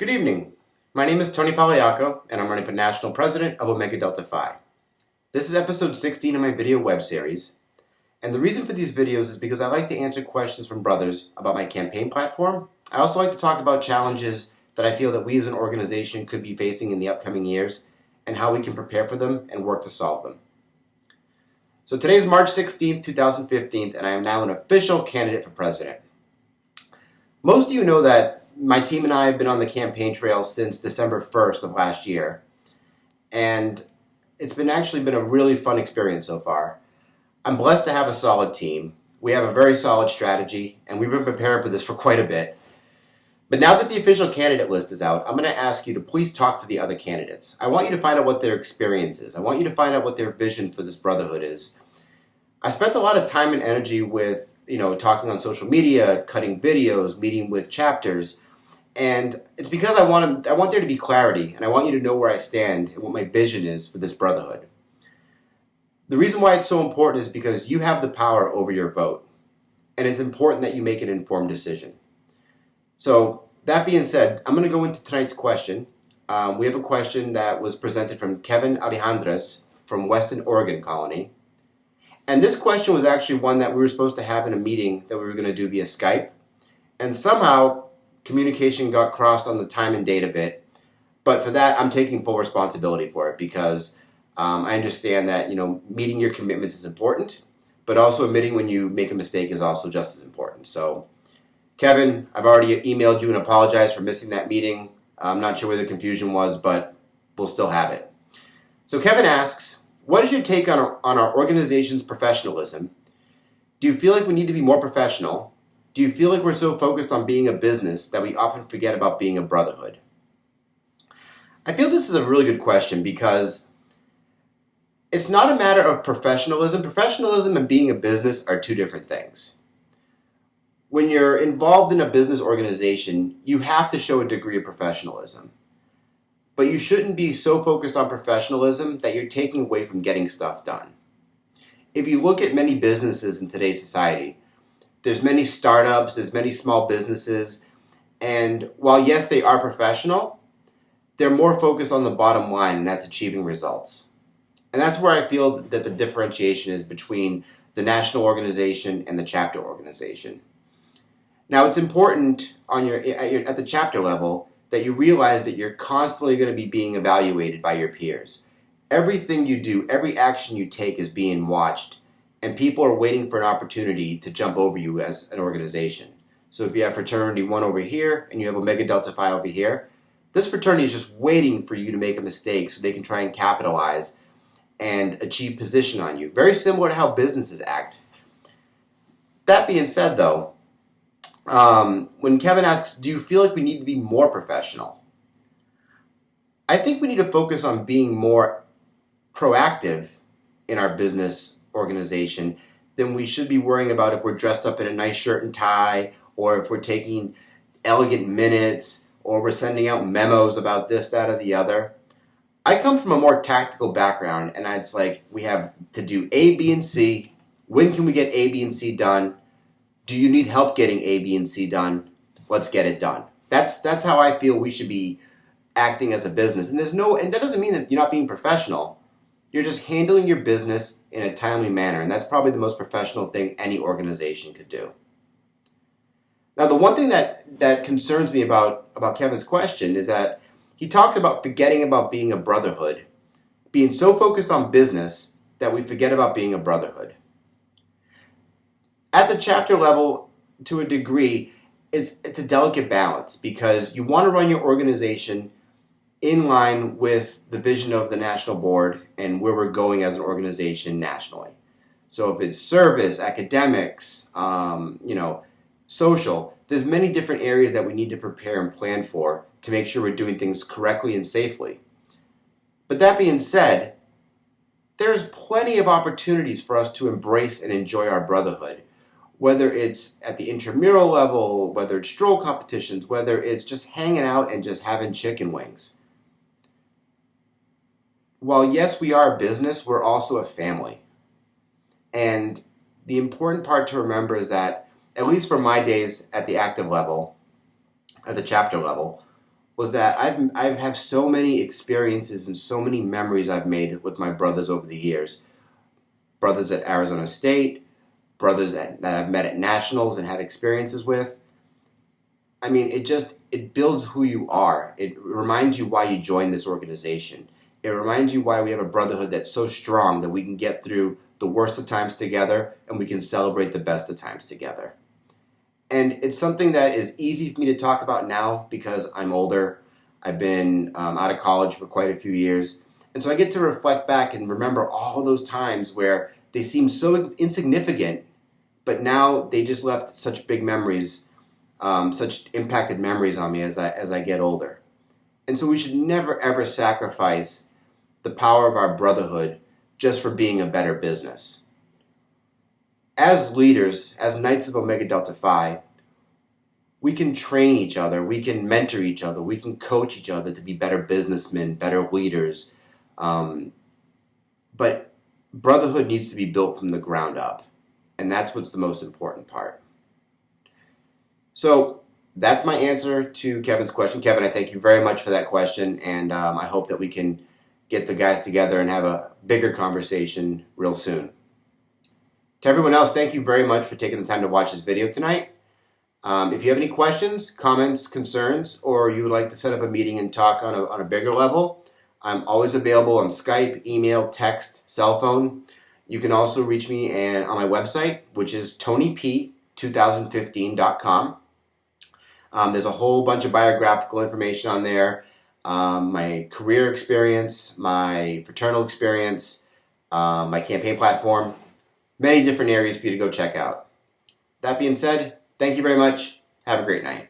Good evening. My name is Tony Pagliacco, and I'm running for National President of Omega Delta Phi. This is episode 16 of my video web series, and the reason for these videos is because I like to answer questions from brothers about my campaign platform. I also like to talk about challenges that I feel that we as an organization could be facing in the upcoming years, and how we can prepare for them and work to solve them. So today is March 16th, 2015, and I am now an official candidate for president. Most of you know that my team and I have been on the campaign trail since December 1st of last year, and it's actually been a really fun experience so far. I'm blessed to have a solid team. We have a very solid strategy, and we've been preparing for this for quite a bit. But now that the official candidate list is out, I'm going to ask you to please talk to the other candidates. I want you to find out what their experience is. I want you to find out what their vision for this brotherhood is. I spent a lot of time and energy with, talking on social media, cutting videos, meeting with chapters. And it's because I want there to be clarity, and I want you to know where I stand and what my vision is for this brotherhood. The reason why it's so important is because you have the power over your vote, and it's important that you make an informed decision. So that being said, I'm going to go into tonight's question. We have a question that was presented from Kevin Alejandrez from Western Oregon Colony. And this question was actually one that we were supposed to have in a meeting that we were going to do via Skype. And somehow communication got crossed on the time and date a bit, but for that I'm taking full responsibility for it because I understand that meeting your commitments is important, but also admitting when you make a mistake is also just as important. So Kevin, I've already emailed you and apologized for missing that meeting. I'm not sure where the confusion was, but we'll still have it. So Kevin asks, what is your take on our organization's professionalism? Do you feel like we need to be more professional? Do you feel like we're so focused on being a business that we often forget about being a brotherhood? I feel this is a really good question because it's not a matter of professionalism. Professionalism and being a business are two different things. When you're involved in a business organization, you have to show a degree of professionalism. But you shouldn't be so focused on professionalism that you're taking away from getting stuff done. If you look at many businesses in today's society, there's many startups, there's many small businesses, and while yes, they are professional, they're more focused on the bottom line, and that's achieving results. And that's where I feel that the differentiation is between the national organization and the chapter organization. Now, it's important at the chapter level that you realize that you're constantly going to be being evaluated by your peers. Everything you do, every action you take is being watched. And people are waiting for an opportunity to jump over you as an organization. So if you have Fraternity 1 over here and you have Omega Delta Phi over here, this fraternity is just waiting for you to make a mistake so they can try and capitalize and achieve position on you. Very similar to how businesses act. That being said though, when Kevin asks, do you feel like we need to be more professional? I think we need to focus on being more proactive in our business organization, then we should be worrying about if we're dressed up in a nice shirt and tie, or if we're taking elegant minutes, or we're sending out memos about this, that, or the other. I come from a more tactical background, and it's like we have to do A, B, and C. When can we get A, B, and C done? Do you need help getting A, B, and C done? Let's get it done. That's how I feel we should be acting as a business. And that doesn't mean that you're not being professional. You're just handling your business in a timely manner, and that's probably the most professional thing any organization could do. Now, the one thing that concerns me about Kevin's question is that he talks about forgetting about being a brotherhood, being so focused on business that we forget about being a brotherhood. At the chapter level, to a degree, it's a delicate balance because you want to run your organization in line with the vision of the national board and where we're going as an organization nationally. So if it's service, academics, social, there's many different areas that we need to prepare and plan for to make sure we're doing things correctly and safely. But that being said, there's plenty of opportunities for us to embrace and enjoy our brotherhood, whether it's at the intramural level, whether it's stroll competitions, whether it's just hanging out and just having chicken wings. While yes, we are a business, we're also a family. And the important part to remember is that, at least for my days at the active level, as a chapter level, was that I've had so many experiences and so many memories I've made with my brothers over the years. Brothers at Arizona State, brothers that I've met at nationals and had experiences with. I mean, it builds who you are. It reminds you why you joined this organization. It reminds you why we have a brotherhood that's so strong that we can get through the worst of times together and we can celebrate the best of times together. And it's something that is easy for me to talk about now because I'm older. I've been out of college for quite a few years. And so I get to reflect back and remember all those times where they seemed so insignificant, but now they just left such big memories, such impacted memories on me as I get older. And so we should never ever sacrifice the power of our brotherhood just for being a better business. As leaders, as Knights of Omega Delta Phi, we can train each other, we can mentor each other, we can coach each other to be better businessmen, better leaders. But brotherhood needs to be built from the ground up. And that's what's the most important part. So that's my answer to Kevin's question. Kevin, I thank you very much for that question. And I hope that we can get the guys together and have a bigger conversation real soon. To everyone else, thank you very much for taking the time to watch this video tonight. If you have any questions, comments, concerns, or you would like to set up a meeting and talk on a bigger level, I'm always available on Skype, email, text, cell phone. You can also reach me on my website, which is tonyp2015.com. There's a whole bunch of biographical information on there, my career experience, my fraternal experience, my campaign platform, many different areas for you to go check out. That being said, thank you very much. Have a great night.